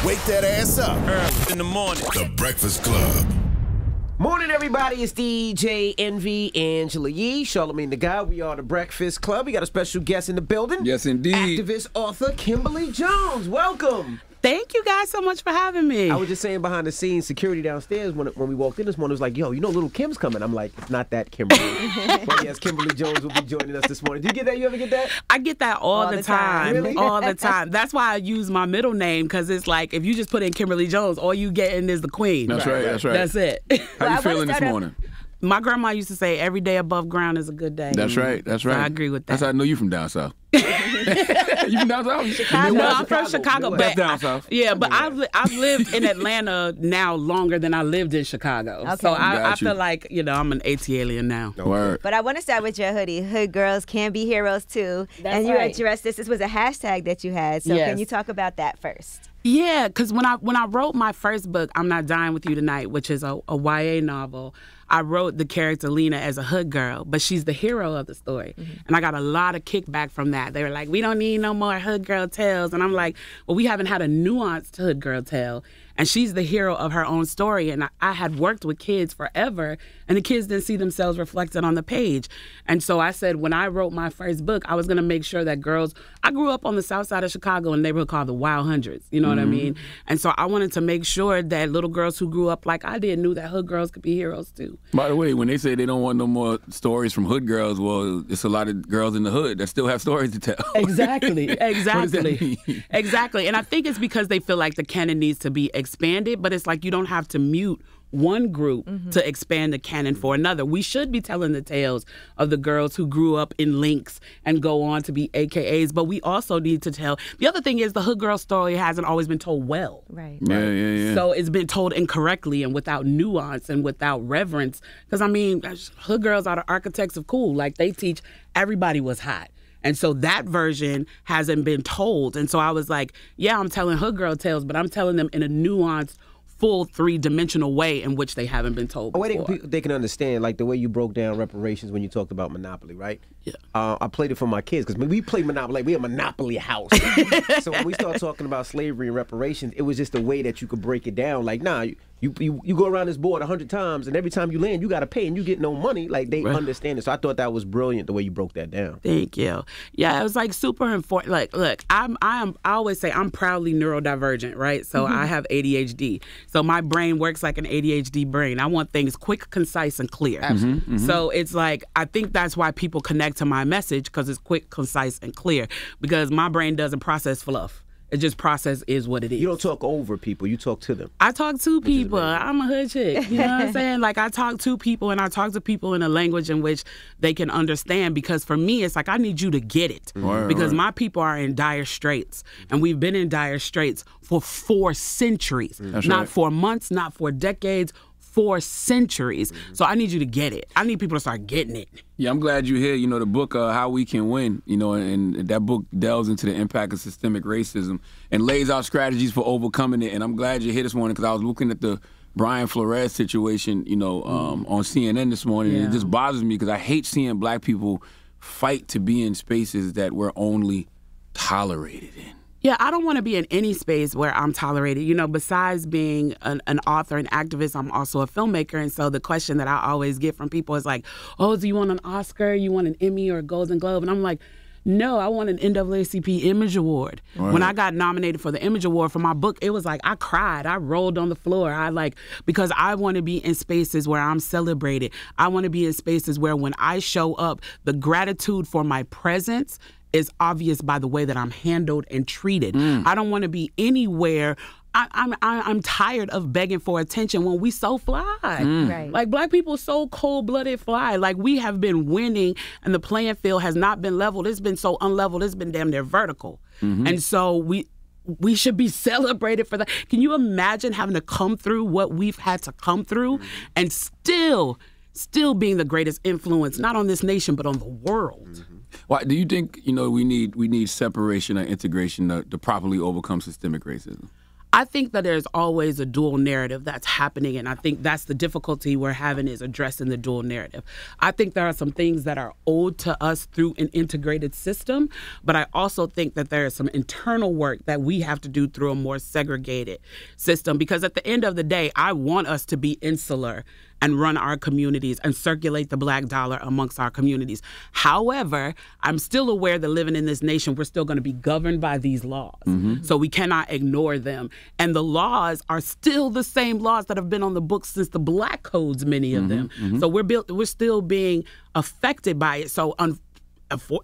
Wake that ass up. Early in the morning. The Breakfast Club. Morning, everybody. It's DJ Envy, Angela Yee, Charlamagne the Guy. We are the Breakfast Club. We got a special guest in the building. Yes, indeed. Activist, author, Kimberly Jones. Welcome. Thank you guys so much for having me. I was just saying behind the scenes, security downstairs, when we walked in this morning, was like, yo, you know little Kim's coming. I'm like, it's not that Kimberly. But yes, Kimberly Jones will be joining us this morning. Do you get that? You ever get that? I get that all the time. Really? All the time. That's why I use my middle name, because it's like, if you just put in Kimberly Jones, all you getting is the queen. That's right. That's right. That's it. How you feeling this morning? My grandma used to say, every day above ground is a good day. That's right. That's right. So I agree with that. That's how I know you from down south. You from down south? Chicago. No, I'm from Chicago. That's down south. Yeah, but I've lived in Atlanta now longer than I lived in Chicago. Okay. So I feel like, I'm an AT alien now. Word. But I want to start with your hoodie. Hood girls can be heroes too. That's and you right. addressed this. This was a hashtag that you had. So Yes. can you talk about that first? Yeah, because when I wrote my first book, I'm Not Dying With You Tonight, which is a YA novel, I wrote the character Lena as a hood girl, but she's the hero of the story. Mm-hmm. And I got a lot of kickback from that. They were like, we don't need no more hood girl tales. And I'm like, well, we haven't had a nuanced hood girl tale. And she's the hero of her own story. And I had worked with kids forever, and the kids didn't see themselves reflected on the page. And so I said, when I wrote my first book, I was going to make sure that girls, I grew up on the south side of Chicago in a neighborhood called the Wild Hundreds. You know what I mean? And so I wanted to make sure that little girls who grew up like I did knew that hood girls could be heroes too. By the way, when they say they don't want no more stories from hood girls, well, it's a lot of girls in the hood that still have stories to tell. Exactly. What does that Exactly. mean? Exactly. And I think it's because they feel like the canon needs to be expanded, but it's like you don't have to mute one group to expand the canon for another. We should be telling the tales of the girls who grew up in links and go on to be AKAs, but we also need to tell. The other thing is the hood girl story hasn't always been told well. Right. Yeah. So it's been told incorrectly and without nuance and without reverence. Because, I mean, hood girls are the architects of cool. Like, they teach everybody was hot. And so that version hasn't been told. And so I was like, yeah, I'm telling hood girl tales, but I'm telling them in a nuanced, full three-dimensional way in which they haven't been told before. A way they can understand, like the way you broke down reparations when you talked about Monopoly, right? Yeah. I played it for my kids because we play Monopoly. Like, we're a Monopoly house. So when we start talking about slavery and reparations, it was just a way that you could break it down. Like, nah, you go around this board 100 times, and every time you land, you got to pay, and you get no money. Like, they understand it. So I thought that was brilliant the way you broke that down. Thank you. Yeah, it was like super important. Like, look, I always say I'm proudly neurodivergent, right? So I have ADHD. So my brain works like an ADHD brain. I want things quick, concise, and clear. So it's like, I think that's why people connect to my message, because it's quick, concise, and clear. Because my brain doesn't process fluff. It just process is what it is. You don't talk over people. You talk to them. I talk to people. I'm a hood chick. You know what I'm saying? Like, I talk to people, and I talk to people in a language in which they can understand. Because for me, it's like, I need you to get it. Because my people are in dire straits. And we've been in dire straits for 4 centuries. Not for months, not for decades, 4 centuries. So I need you to get it. I need people to start getting it. Yeah, I'm glad you're here. You know, the book, How We Can Win, and that book delves into the impact of systemic racism and lays out strategies for overcoming it. And I'm glad you're here this morning, because I was looking at the Brian Flores situation, on CNN this morning. And it just bothers me because I hate seeing black people fight to be in spaces that we're only tolerated in. Yeah, I don't want to be in any space where I'm tolerated. Besides being an author and activist, I'm also a filmmaker. And so the question that I always get from people is like, oh, do you want an Oscar? You want an Emmy or a Golden Globe? And I'm like, no, I want an NAACP Image Award. When I got nominated for the Image Award for my book, it was like I cried. I rolled on the floor. Because I want to be in spaces where I'm celebrated. I want to be in spaces where when I show up, the gratitude for my presence is obvious by the way that I'm handled and treated. I don't want to be anywhere. I'm tired of begging for attention when we so fly. Right. Like, black people so cold-blooded fly. Like, we have been winning, and the playing field has not been leveled. It's been so unleveled. It's been damn near vertical. And so we should be celebrated for that. Can you imagine having to come through what we've had to come through and still being the greatest influence, not on this nation, but on the world? Why do you think we need separation and integration to properly overcome systemic racism? I think that there's always a dual narrative that's happening, and I think that's the difficulty we're having is addressing the dual narrative. I think there are some things that are owed to us through an integrated system, but I also think that there is some internal work that we have to do through a more segregated system, because at the end of the day, I want us to be insular and run our communities and circulate the black dollar amongst our communities. However, I'm still aware that living in this nation, we're still going to be governed by these laws. So we cannot ignore them. And the laws are still the same laws that have been on the books since the black codes, many of them. So we're still being affected by it. So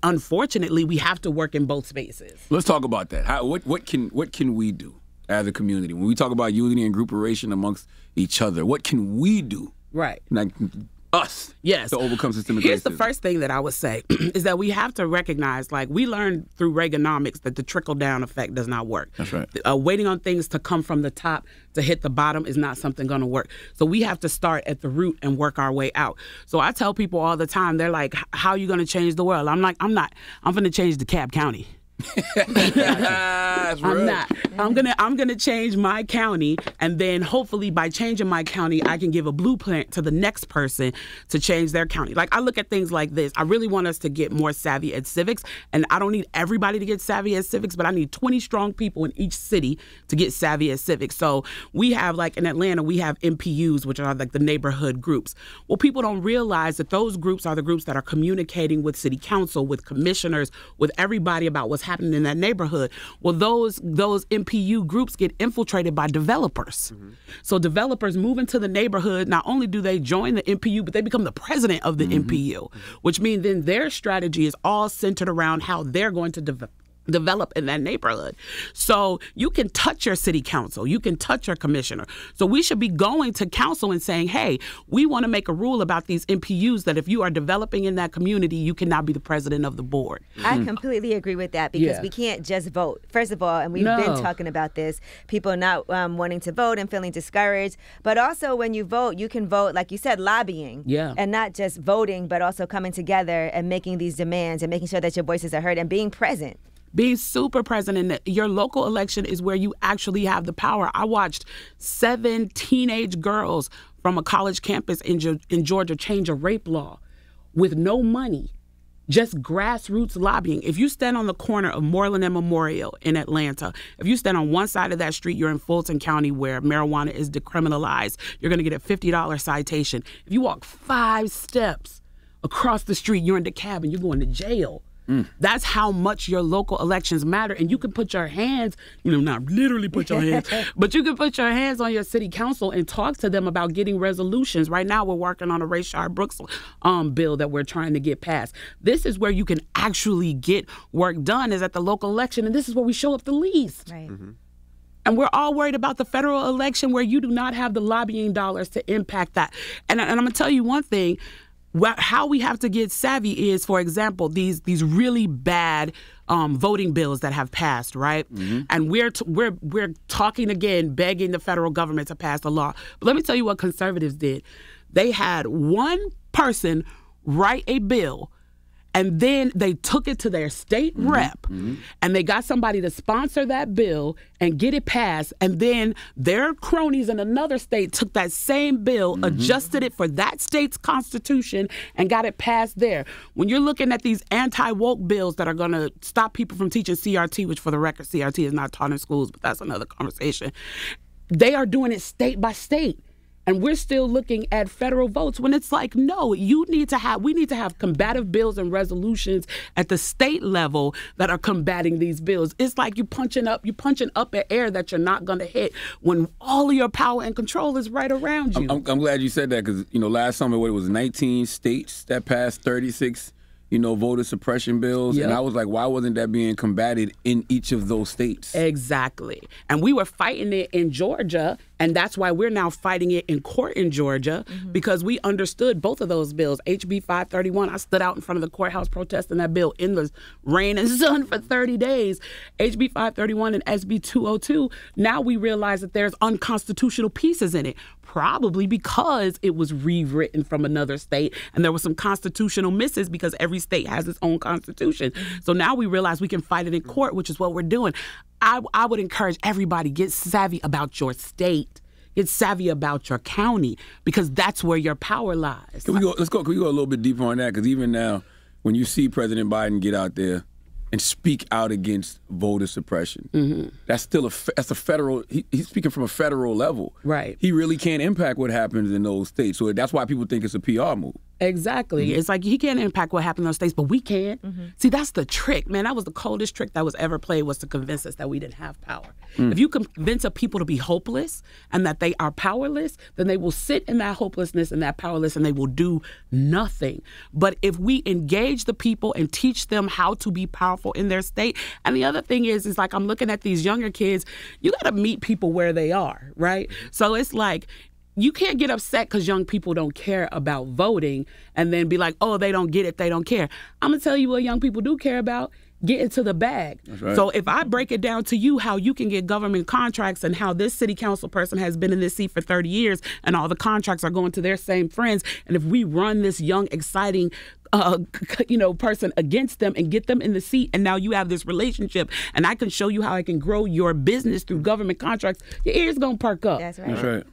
unfortunately, we have to work in both spaces. Let's talk about that. What can we do as a community? When we talk about unity and grouperation amongst each other, what can we do? Right. Like us. Yes. To overcome systemic Here's racism. the first thing that I would say is that we have to recognize, like we learned through Reaganomics, that the trickle-down effect does not work. That's right. Waiting on things to come from the top to hit the bottom is not something going to work. So we have to start at the root and work our way out. So I tell people all the time, they're like, how are you going to change the world? I'm like, I'm not. I'm going to change DeKalb County. I'm not. I'm gonna change my county, and then hopefully by changing my county, I can give a blueprint to the next person to change their county. Like I look at things like this. I really want us to get more savvy at civics, and I don't need everybody to get savvy at civics, but I need 20 strong people in each city to get savvy at civics. So we have, like in Atlanta, we have MPUs, which are like the neighborhood groups. Well, people don't realize that those groups are the groups that are communicating with city council, with commissioners, with everybody about what's happening in that neighborhood. Well, those MPU groups get infiltrated by developers. So developers move into the neighborhood. Not only do they join the MPU, but they become the president of the MPU, which means then their strategy is all centered around how they're going to develop in that neighborhood. So you can touch your city council, you can touch your commissioner. So we should be going to council and saying, hey, we want to make a rule about these MPUs that if you are developing in that community, you cannot be the president of the board. I completely agree with that, because we can't just vote. First of all, and we've been talking about this, people not wanting to vote and feeling discouraged. But also when you vote, you can vote, like you said, lobbying. And not just voting, but also coming together and making these demands and making sure that your voices are heard and being present. Being super present in your local election is where you actually have the power. I watched 7 teenage girls from a college campus in Georgia change a rape law with no money, just grassroots lobbying. If you stand on the corner of Moreland and Memorial in Atlanta, if you stand on one side of that street, you're in Fulton County where marijuana is decriminalized. You're going to get a $50 citation. If you walk 5 steps across the street, you're in DeKalb and you're going to jail. That's how much your local elections matter. And you can put your hands, not literally put your hands, but you can put your hands on your city council and talk to them about getting resolutions. Right now, we're working on a Rayshard Brooks bill that we're trying to get passed. This is where you can actually get work done, is at the local election. And this is where we show up the least. Right. And we're all worried about the federal election where you do not have the lobbying dollars to impact that. And I'm going to tell you one thing. How we have to get savvy is, for example, these really bad voting bills that have passed, right? And we're talking again, begging the federal government to pass a law. But let me tell you what conservatives did. They had one person write a bill, and then they took it to their state rep, and they got somebody to sponsor that bill and get it passed. And then their cronies in another state took that same bill, adjusted it for that state's constitution, and got it passed there. When you're looking at these anti-woke bills that are going to stop people from teaching CRT, which for the record, CRT is not taught in schools, but that's another conversation. They are doing it state by state. And we're still looking at federal votes when it's like, no, we need to have combative bills and resolutions at the state level that are combating these bills. It's like you're punching up at air that you're not going to hit when all of your power and control is right around you. I'm glad you said that, because last summer, it was 19 states that passed 36 voter suppression bills. And I was like, why wasn't that being combated in each of those states? Exactly. And we were fighting it in Georgia, and that's why we're now fighting it in court in Georgia, because we understood both of those bills. HB 531, I stood out in front of the courthouse protesting that bill in the rain and sun for 30 days. HB 531 and SB 202, now we realize that there's unconstitutional pieces in it, probably because it was rewritten from another state, and there were some constitutional misses because every state has its own constitution. So now we realize we can fight it in court, which is what we're doing. I would encourage everybody, get savvy about your state. Get savvy about your county, because that's where your power lies. Can we go a little bit deeper on that? Because even now, when you see President Biden get out there and speak out against voter suppression, that's still a federal. He's speaking from a federal level. Right. He really can't impact what happens in those states. So that's why people think it's a PR move. Exactly. It's like he can't impact what happened in those states, but we can. See, that's the trick, man. That was the coldest trick that was ever played, was to convince us that we didn't have power. If you convince a people to be hopeless and that they are powerless, then they will sit in that hopelessness and that powerless and they will do nothing. But if we engage the people and teach them how to be powerful in their state, and the other thing is like, I'm looking at these younger kids, you got to meet people where they are, right? So it's like, you can't get upset because young people don't care about voting and then be like, oh, they don't get it, they don't care. I'm going to tell you what young people do care about. Get into the bag. That's right. So if I break it down to you how you can get government contracts and how this city council person has been in this seat for 30 years and all the contracts are going to their same friends, and if we run this young, exciting person against them and get them in the seat, and now you have this relationship, and I can show you how I can grow your business through government contracts, your ears going to perk up. That's right. That's right.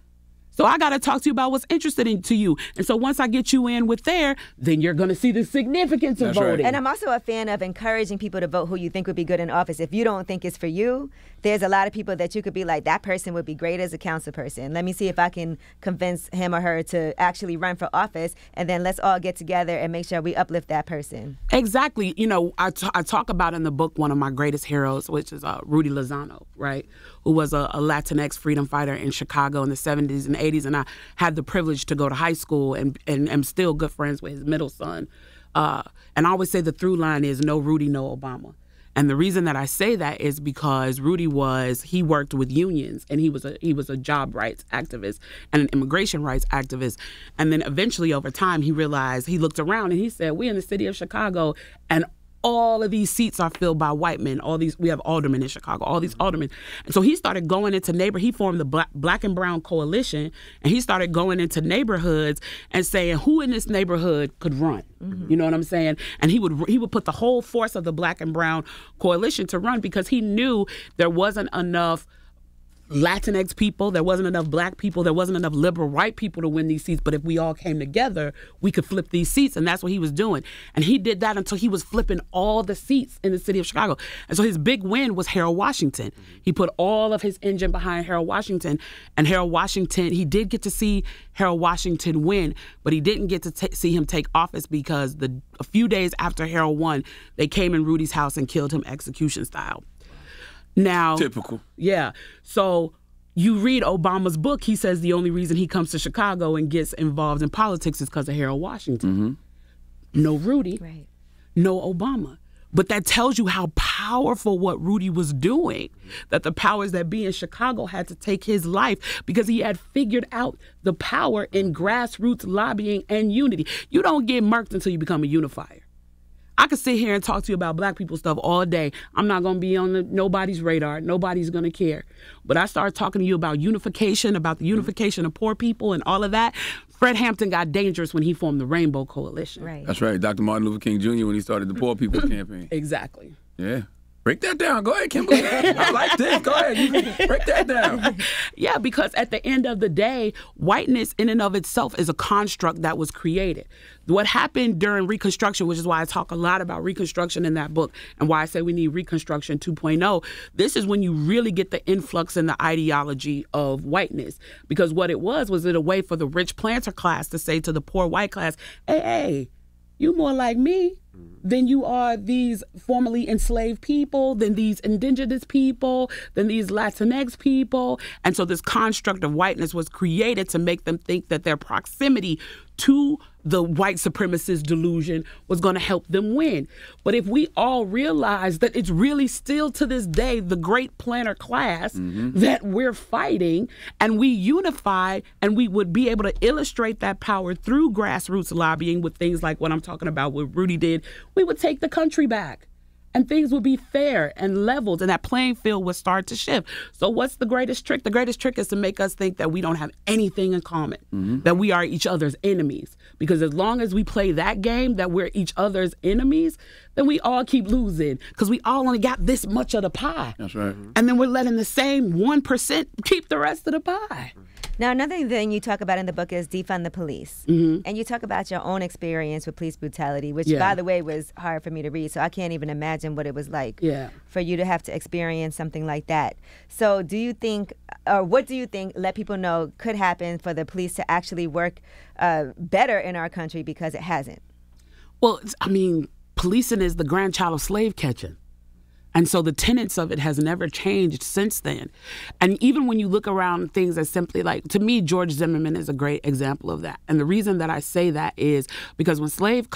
So I got to talk to you about what's interesting to you. And so once I get you in with there, then you're going to see the significance of voting. Right. And I'm also a fan of encouraging people to vote who you think would be good in office. If you don't think it's for you, there's a lot of people that you could be like, that person would be great as a council person. Let me see if I can convince him or her to actually run for office, and then let's all get together and make sure we uplift that person. Exactly. You know, I talk about in the book one of my greatest heroes, which is Rudy Lozano, right, who was a Latinx freedom fighter in Chicago in the 70s and 80s, and I had the privilege to go to high school and am still good friends with his middle son. And I always say the through line is no Rudy, no Obama. And the reason that I say that is because Rudy he worked with unions, and he was a job rights activist and an immigration rights activist. And then eventually over time he realized, he looked around and he said, we in the city of Chicago, and all of these seats are filled by white men. We have aldermen in Chicago, all these aldermen. And so he started going into he formed the Black and Brown Coalition, and he started going into neighborhoods and saying, who in this neighborhood could run? You know what I'm saying? And he would put the whole force of the Black and Brown Coalition to run, because he knew there wasn't enough Latinx people, there wasn't enough black people, there wasn't enough liberal white people to win these seats, but if we all came together, we could flip these seats, and that's what he was doing. And he did that until he was flipping all the seats in the city of Chicago. And so his big win was Harold Washington. He put all of his engine behind Harold Washington, and Harold Washington, he did get to see Harold Washington win, but he didn't get to see him take office, because a few days after Harold won, they came in Rudy's house and killed him execution style. Now, typical. Yeah. So you read Obama's book, he says the only reason he comes to Chicago and gets involved in politics is because of Harold Washington. No Rudy, right. No Obama. But that tells you how powerful what Rudy was doing, that the powers that be in Chicago had to take his life because he had figured out the power in grassroots lobbying and unity. You don't get murked until you become a unifier. I could sit here and talk to you about black people stuff all day. I'm not going to be on nobody's radar. Nobody's going to care. But I started talking to you about unification, about the unification of poor people and all of that. Fred Hampton got dangerous when he formed the Rainbow Coalition. Right. That's right. Dr. Martin Luther King Jr. when he started the Poor People's Campaign. Exactly. Yeah. Break that down. Go ahead, Kimberly. I like this. Go ahead. You break that down. Yeah, because at the end of the day, whiteness in and of itself is a construct that was created. What happened during Reconstruction, which is why I talk a lot about Reconstruction in that book and why I say we need Reconstruction 2.0, this is when you really get the influx and the ideology of whiteness. Because what it was it a way for the rich planter class to say to the poor white class, hey, you more like me than you are these formerly enslaved people, than these indigenous people, than these Latinx people. And so this construct of whiteness was created to make them think that their proximity to the white supremacist delusion was going to help them win. But if we all realize that it's really still to this day the great planter class that we're fighting, and we unify, and we would be able to illustrate that power through grassroots lobbying with things like what I'm talking about, what Rudy did, we would take the country back. and things will be fair and leveled, and that playing field will start to shift. So what's the greatest trick? The greatest trick is to make us think that we don't have anything in common, that we are each other's enemies. Because as long as we play that game, that we're each other's enemies, then we all keep losing because we all only got this much of the pie. That's right. And then we're letting the same 1% keep the rest of the pie. Now, another thing you talk about in the book is defund the police. And you talk about your own experience with police brutality, which, by the way, was hard for me to read. So I can't even imagine what it was like for you to have to experience something like that. So do you think, or what do you think, let people know could happen for the police to actually work better in our country, because it hasn't? Well, I mean, policing is the grandchild of slave catching. And so the tenets of it has never changed since then. And even when you look around things as simply like, to me, George Zimmerman is a great example of that. And the reason that I say that is because when slave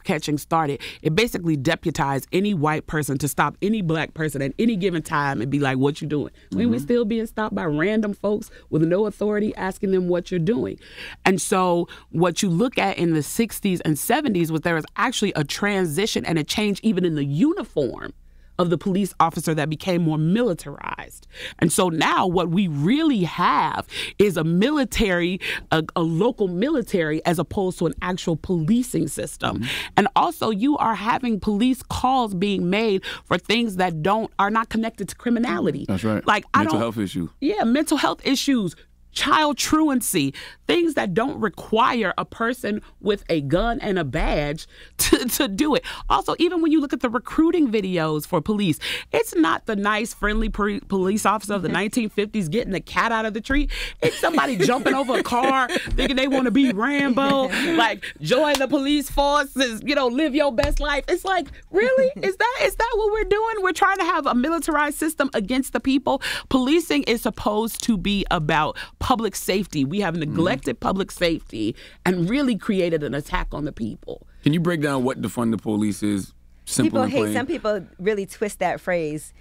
catching started, it basically deputized any white person to stop any black person at any given time and be like, what you doing? We're still being stopped by random folks with no authority asking them what you're doing. And so what you look at in the 60s and 70s was there was actually a transition and a change even in the uniform of the police officer that became more militarized. And so now what we really have is a military, a local military, as opposed to an actual policing system. And also you are having police calls being made for things that are not connected to criminality. That's right. Like mental health issue. Yeah, mental health issues. Child truancy, things that don't require a person with a gun and a badge to do it. Also, even when you look at the recruiting videos for police, it's not the nice, friendly police officer of the 1950s getting the cat out of the tree. It's somebody jumping over a car thinking they want to be Rambo, like join the police forces, live your best life. It's like, really? Is that what we're doing? We're trying to have a militarized system against the people. Policing is supposed to be about public safety. We have neglected public safety and really created an attack on the people. Can you break down what defund the police is? Simple Some people really twist that phrase.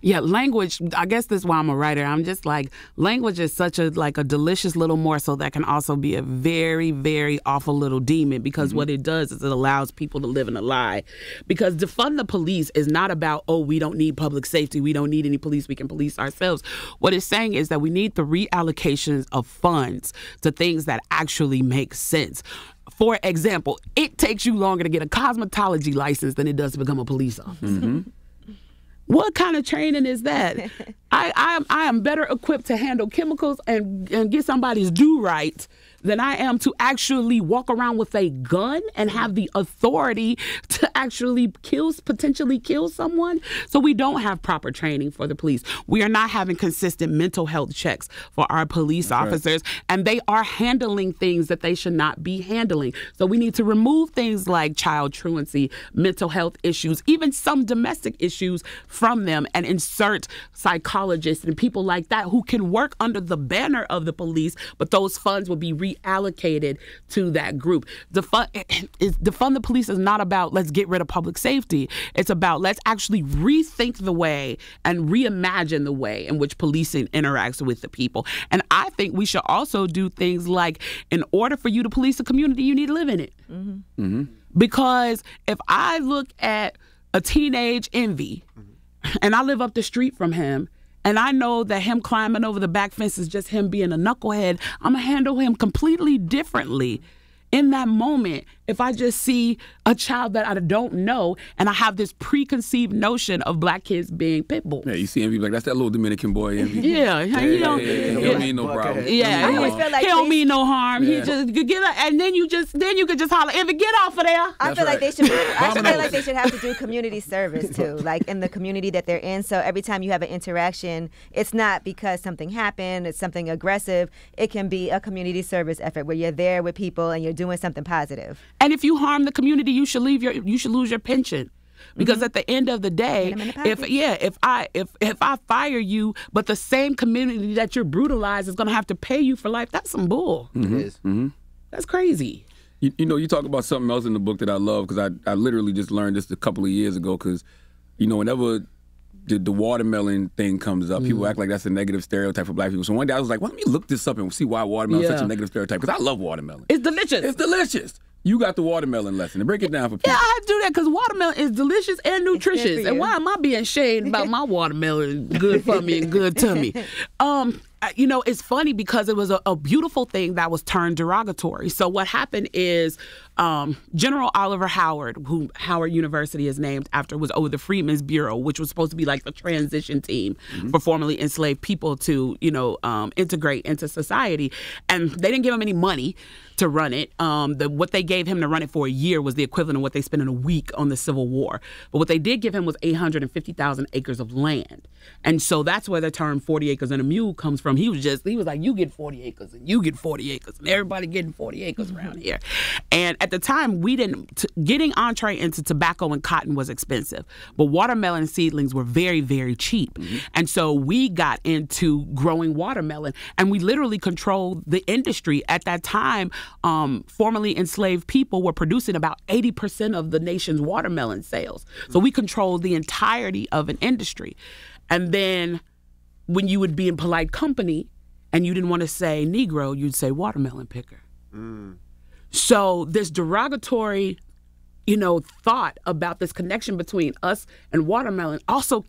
Yeah, language, I guess that's why I'm a writer. I'm just like, language is such a delicious little morsel that can also be a very, very awful little demon, because what it does is it allows people to live in a lie. Because defund the police is not about, we don't need public safety, we don't need any police, we can police ourselves. What it's saying is that we need the reallocations of funds to things that actually make sense. For example, it takes you longer to get a cosmetology license than it does to become a police officer. What kind of training is that? I am better equipped to handle chemicals and get somebody's do right than I am to actually walk around with a gun and have the authority to actually potentially kill someone. So we don't have proper training for the police. We are not having consistent mental health checks for our police officers, and they are handling things that they should not be handling. So we need to remove things like child truancy, mental health issues, even some domestic issues from them, and insert psychologists and people like that who can work under the banner of the police, but those funds will be reallocated to that group. Defund the police is not about let's get rid of public safety. It's about let's actually rethink the way and reimagine the way in which policing interacts with the people. And I think we should also do things like, in order for you to police a community, you need to live in it. Because if I look at a teenage Envy, and I live up the street from him, and I know that him climbing over the back fence is just him being a knucklehead, I'm going to handle him completely differently in that moment if I just see a child that I don't know and I have this preconceived notion of black kids being pit bulls. Yeah, you see Envy like, that's that little Dominican boy, Envy. He don't mean no problem. Yeah, I always feel like he don't mean no harm. He just get up, and then you could just holler, Envy, get off of there. I feel like they should. I feel like they should have to do community service too, like in the community that they're in. So every time you have an interaction, it's not because something happened, it's something aggressive. It can be a community service effort where you're there with people and you're doing something positive. And if you harm the community, you should lose your pension. Because at the end of the day, if I fire you, but the same community that you're brutalized is going to have to pay you for life, that's some bull. It is. That's crazy. You talk about something else in the book that I love, because I literally just learned this a couple of years ago, because, whenever the watermelon thing comes up, people act like that's a negative stereotype for black people. So one day I was like, well, let me look this up and see why watermelon is such a negative stereotype, because I love watermelon. It's delicious. It's delicious. You got the watermelon lesson. Break it down for people. Yeah, I do that because watermelon is delicious and nutritious. And why am I being shade about my watermelon? Good for me and good to me. You know, it's funny because it was a beautiful thing that was turned derogatory. So what happened is General Oliver Howard, who Howard University is named after, was over the Freedmen's Bureau, which was supposed to be like the transition team for formerly enslaved people to, you know, integrate into society. And they didn't give him any money to run it. What they gave him to run it for a year was the equivalent of what they spent in a week on the Civil War. But what they did give him was 850,000 acres of land. And so that's where the term 40 acres and a mule comes from. He was like, you get 40 acres and you get 40 acres and everybody getting 40 acres around here. And at the time, getting entree into tobacco and cotton was expensive, but watermelon seedlings were very, very cheap. And so we got into growing watermelon, and we literally controlled the industry. At that time, formerly enslaved people were producing about 80% of the nation's watermelon sales. So we controlled the entirety of an industry. And then when you would be in polite company and you didn't want to say Negro, you'd say watermelon picker. So this derogatory, you know, thought about this connection between us and watermelon also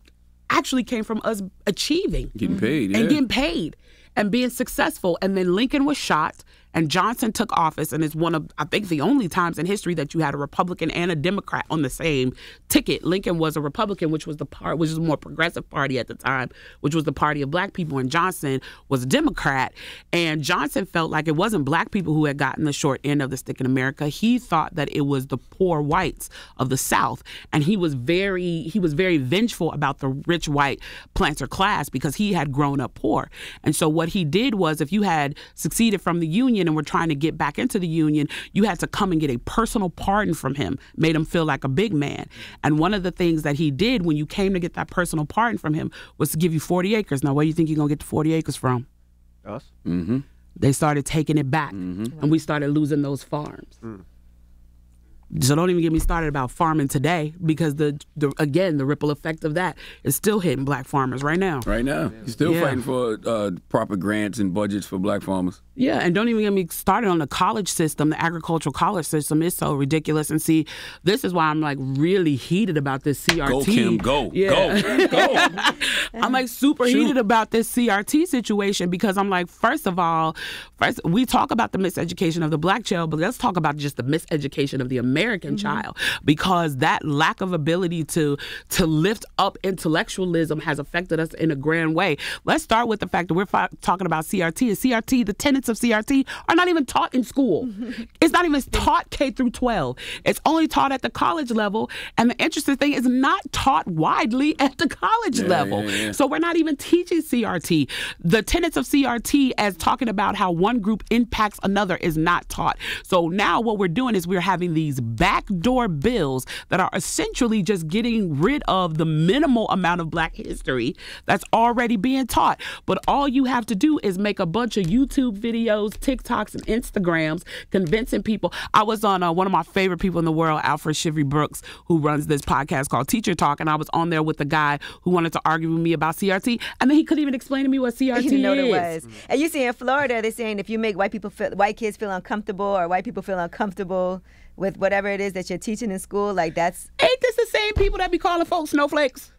actually came from us achieving. Getting paid, and getting paid and being successful. And then Lincoln was shot and Johnson took office, and it's one of, I think, the only times in history that you had a Republican and a Democrat on the same ticket. Lincoln was a Republican, which was a more progressive party at the time, which was the party of black people, and Johnson was a Democrat. And Johnson felt like it wasn't black people who had gotten the short end of the stick in America. He thought that it was the poor whites of the South, and he was very vengeful about the rich white planter class because he had grown up poor. And so what he did was, if you had succeeded from the Union and were trying to get back into the Union, you had to come and get a personal pardon from him, made him feel like a big man. And one of the things that he did when you came to get that personal pardon from him was to give you 40 acres. Now, where do you think you're going to get the 40 acres from? Us. They started taking it back, and we started losing those farms. So don't even get me started about farming today, because the ripple effect of that is still hitting black farmers right now. Right now. You're still fighting for proper grants and budgets for black farmers. Yeah, and don't even get me started on the college system. The agricultural college system is so ridiculous. And see, this is why I'm like really heated about this CRT. Go, Kim, go. Yeah. Go. I'm like super heated about this CRT situation, because I'm like, first, we talk about the miseducation of the black child, but let's talk about just the miseducation of the American child, because that lack of ability to lift up intellectualism has affected us in a grand way. Let's start with the fact that we're talking about CRT. And CRT, the tenets of CRT are not even taught in school. It's not even taught K through 12. It's only taught at the college level. And the interesting thing is not taught widely at the college level. So we're not even teaching CRT. The tenets of CRT as talking about how one group impacts another is not taught. So now what we're doing is we're having these backdoor bills that are essentially just getting rid of the minimal amount of black history that's already being taught. But all you have to do is make a bunch of YouTube videos, TikToks, and Instagrams convincing people. I was on one of my favorite people in the world, Alfred Shivry Brooks, who runs this podcast called Teacher Talk, and I was on there with a guy who wanted to argue with me about CRT, and then he couldn't even explain to me what CRT he didn't know is. What it was. And you see in Florida, they're saying if you make white kids feel uncomfortable, or white people feel uncomfortable with whatever it is that you're teaching in school, like that's... Ain't this the same people that be calling folks snowflakes?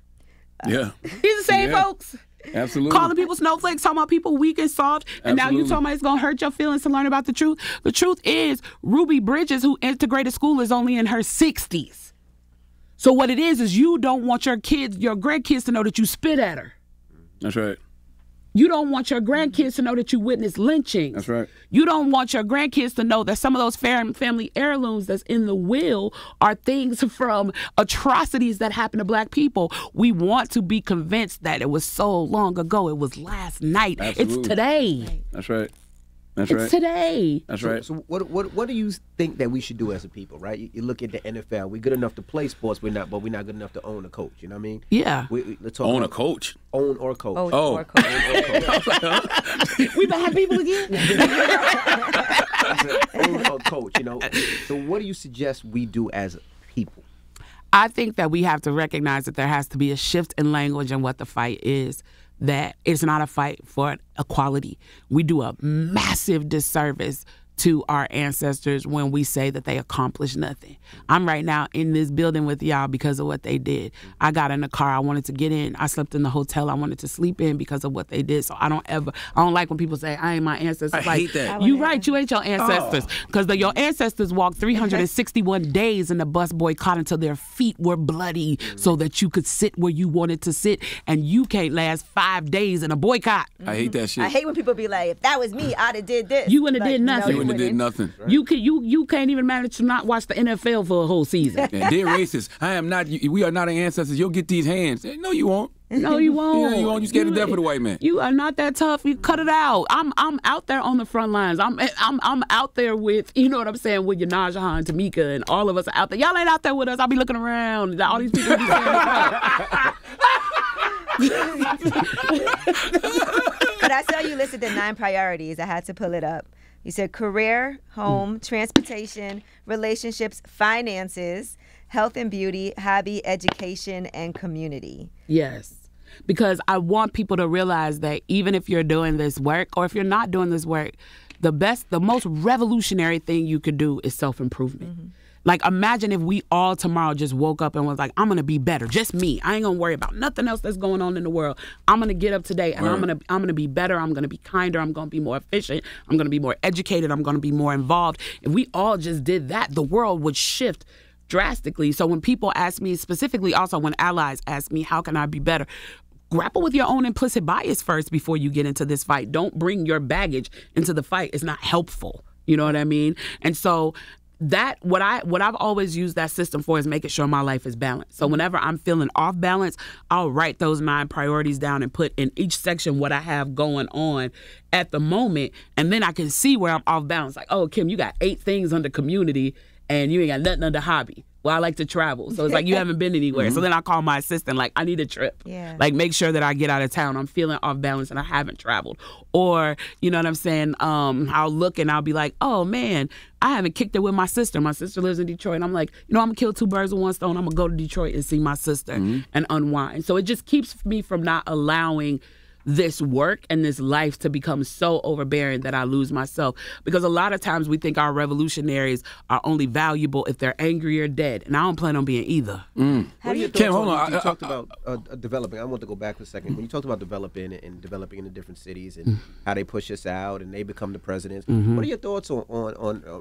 Yeah. These the same folks. Absolutely. Calling people snowflakes, talking about people weak and soft, and now you talking about it's going to hurt your feelings to learn about the truth. The truth is, Ruby Bridges, who integrated school, is only in her 60s. So what it is you don't want your grandkids to know that you spit at her. That's right. You don't want your grandkids to know that you witnessed lynching. That's right. You don't want your grandkids to know that some of those family heirlooms that's in the will are things from atrocities that happen to black people. We want to be convinced that it was so long ago. It was last night. Absolutely. It's today. That's right. It's today. That's right. So what do you think that we should do as a people, right? You look at the NFL. We're good enough to play sports, but we're not good enough to own a coach. You know what I mean? Yeah. Let's talk own about a coach? Own or coach. Or coach. We behind people again? Own or coach, you know. So what do you suggest we do as people? I think that we have to recognize that there has to be a shift in language and what the fight is. That it's not a fight for equality. We do a massive disservice to our ancestors when we say that they accomplished nothing. I'm right now in this building with y'all because of what they did. I got in the car I wanted to get in. I slept in the hotel I wanted to sleep in because of what they did. So I don't like when people say, I ain't my ancestors. I hate that. You right, you ain't your ancestors. Because your ancestors walked 361 days in the bus boycott until their feet were bloody so that you could sit where you wanted to sit, and you can't last 5 days in a boycott. I hate that shit. I hate when people be like, if that was me, I'd have did this. You wouldn't have did nothing. You wouldn't have did nothing. Right. You can't even manage to not watch the NFL for a whole season. Yeah, they're racist. I am not. We are not our ancestors. You'll get these hands. No, you won't. No, you won't. Yeah, you won't. You scared to death of the white man. You are not that tough. You cut it out. I'm out there on the front lines. I'm out there with, you know what I'm saying, with your Najaha and Tamika and all of us are out there. Y'all ain't out there with us. I'll be looking around. All these people be saying But I saw you listed the 9 priorities. I had to pull it up. You said career, home, transportation, relationships, finances, health and beauty, hobby, education, and community. Yes. Because I want people to realize that even if you're doing this work or if you're not doing this work, the most revolutionary thing you could do is self-improvement. Mm-hmm. Like, imagine if we all tomorrow just woke up and was like, I'm going to be better. Just me. I ain't going to worry about nothing else that's going on in the world. I'm going to get up today and I'm going to be better. I'm going to be kinder. I'm going to be more efficient. I'm going to be more educated. I'm going to be more involved. If we all just did that, the world would shift drastically. So when people ask me, specifically also when allies ask me, how can I be better? Grapple with your own implicit bias first before you get into this fight. Don't bring your baggage into the fight. It's not helpful. You know what I mean? And so that what I've always used that system for is making sure my life is balanced. So whenever I'm feeling off balance, I'll write those 9 priorities down and put in each section what I have going on at the moment. And then I can see where I'm off balance. Like, oh, Kim, you got 8 things under community and you ain't got nothing under hobby. Well, I like to travel. So it's like you haven't been anywhere. Mm-hmm. So then I call my assistant, like, I need a trip. Yeah. Like, make sure that I get out of town. I'm feeling off balance and I haven't traveled. Or, you know what I'm saying? I'll look and I'll be like, oh, man, I haven't kicked it with my sister. My sister lives in Detroit. And I'm like, you know, I'm going to kill 2 birds with 1 stone. I'm going to go to Detroit and see my sister and unwind. So it just keeps me from not allowing this work and this life to become so overbearing that I lose myself. Because a lot of times we think our revolutionaries are only valuable if they're angry or dead. And I don't plan on being either. What are your thoughts hold on. You talked about developing. I want to go back for a second. When you talked about developing in the different cities and how they push us out and they become the presidents, what are your thoughts on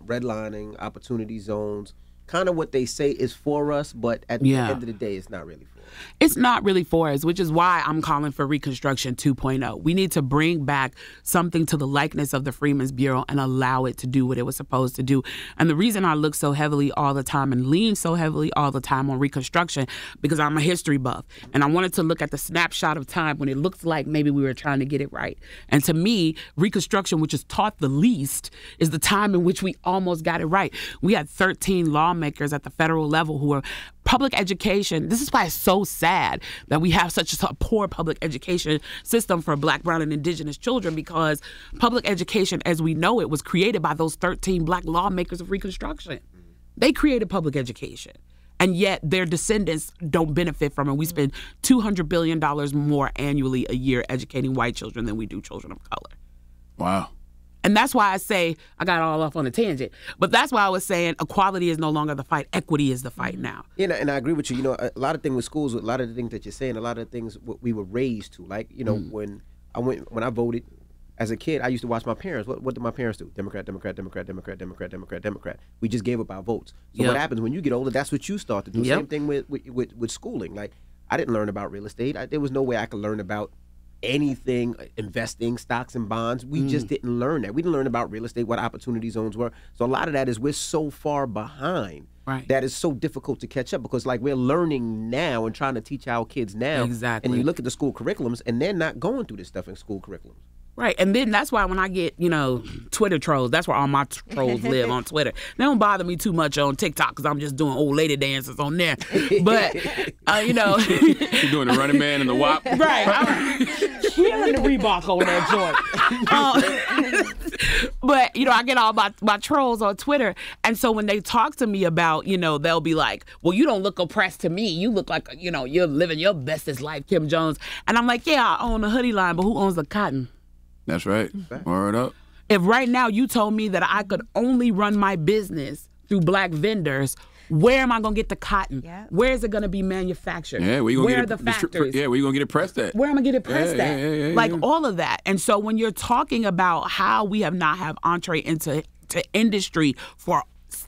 redlining, opportunity zones, kind of what they say is for us, but at the end of the day, it's not really for us? It's not really for us, which is why I'm calling for Reconstruction 2.0. We need to bring back something to the likeness of the Freedmen's Bureau and allow it to do what it was supposed to do. And the reason I look so heavily all the time and lean so heavily all the time on Reconstruction, because I'm a history buff. And I wanted to look at the snapshot of time when it looks like maybe we were trying to get it right. And to me, Reconstruction, which is taught the least, is the time in which we almost got it right. We had 13 lawmakers at the federal level who were public education. This is why it's so sad that we have such a poor public education system for Black, brown, and indigenous children, because public education as we know it was created by those 13 Black lawmakers of Reconstruction. They created public education. And yet their descendants don't benefit from it. We spend $200 billion more annually a year educating white children than we do children of color. Wow. And that's why I say, I got all off on a tangent, but that's why I was saying equality is no longer the fight. Equity is the fight now. Yeah, and I agree with you. You know, a lot of things with schools, a lot of the things that you're saying, a lot of the things we were raised to. Like, you know, when I voted as a kid, I used to watch my parents. What did my parents do? Democrat, Democrat, Democrat, Democrat, Democrat, Democrat, Democrat. We just gave up our votes. So what happens when you get older, that's what you start to do. Same thing with schooling. Like, I didn't learn about real estate. There was no way I could learn about anything, investing, stocks and bonds. We just didn't learn that. We didn't learn about real estate, what opportunity zones were. So a lot of that is we're so far behind that it's so difficult to catch up, because like we're learning now and trying to teach our kids now. Exactly. And you look at the school curriculums and they're not going through this stuff in school curriculums. Right. And then that's why when I get, you know, Twitter trolls, that's where all my trolls live, on Twitter. They don't bother me too much on TikTok because I'm just doing old lady dances on there. But, you know. You're doing the Running Man and the WAP. Right. I'm killing the Reebok on that joint. But, you know, I get all my trolls on Twitter. And so when they talk to me about, you know, they'll be like, well, you don't look oppressed to me. You look like, you know, you're living your bestest life, Kim Jones. And I'm like, yeah, I own a hoodie line, but who owns the cotton? That's right. Word up. If right now you told me that I could only run my business through black vendors, where am I going to get the cotton? Yep. Where is it going to be manufactured? Yeah, where are the factories? Yeah, where you going to get it pressed at? Where am I going to get it pressed at? Like all of that. And so when you're talking about how we have not have entree into industry for,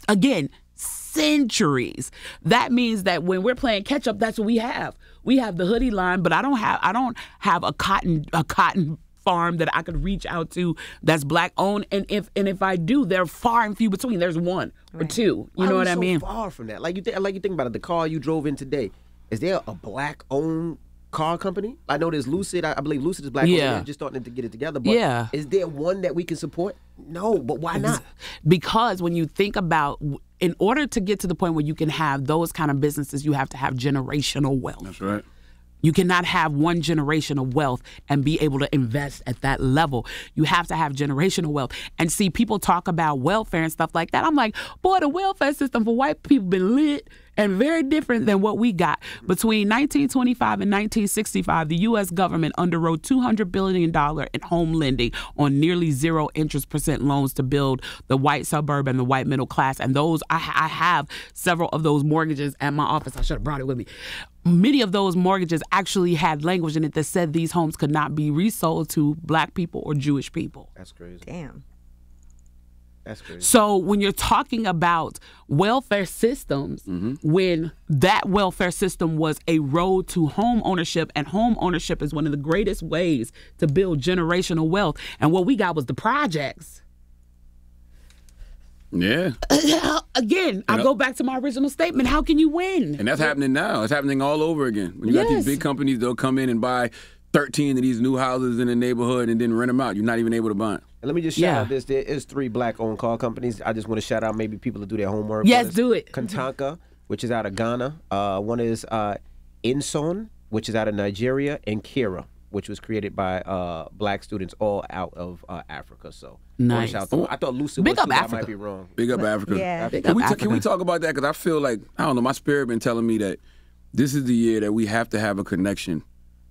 again, centuries, that means that when we're playing catch up, that's what we have. We have the hoodie line, but I don't have a cotton farm that I could reach out to that's black owned, and if I do, they're far and few between. There's one or two. You know what I mean? Far from that. Like you think about it. The car you drove in today. Is there a black owned car company? I know there's Lucid. I believe Lucid is black owned. They're just starting to get it together. But is there one that we can support? No, but why not? Because when you think about, in order to get to the point where you can have those kind of businesses, you have to have generational wealth. That's right. You cannot have one generation of wealth and be able to invest at that level. You have to have generational wealth. And see, people talk about welfare and stuff like that. I'm like, boy, the welfare system for white people been lit and very different than what we got. Between 1925 and 1965, the U.S. government underwrote $200 billion in home lending on nearly 0% loans to build the white suburb and the white middle class. And those, I have several of those mortgages at my office. I should have brought it with me. Many of those mortgages actually had language in it that said these homes could not be resold to black people or Jewish people. That's crazy. Damn. That's crazy. So when you're talking about welfare systems, when that welfare system was a road to home ownership, and home ownership is one of the greatest ways to build generational wealth, and what we got was the projects. Yeah. Again, I go back to my original statement. How can you win? And that's happening now. It's happening all over again. When you got these big companies, they'll come in and buy 13 of these new houses in the neighborhood and then rent them out. You're not even able to buy them. And let me just shout out this. There is 3 black-owned car companies. I just want to shout out maybe people to do their homework. Yes, do it. Kantanka, which is out of Ghana. One is Inson, which is out of Nigeria, and Kira, which was created by black students all out of Africa. So nice. I thought Lucid Big was up too, Africa. I might be wrong. Big up Africa. Yeah. Can we talk about that? Because I feel like, I don't know, my spirit been telling me that this is the year that we have to have a connection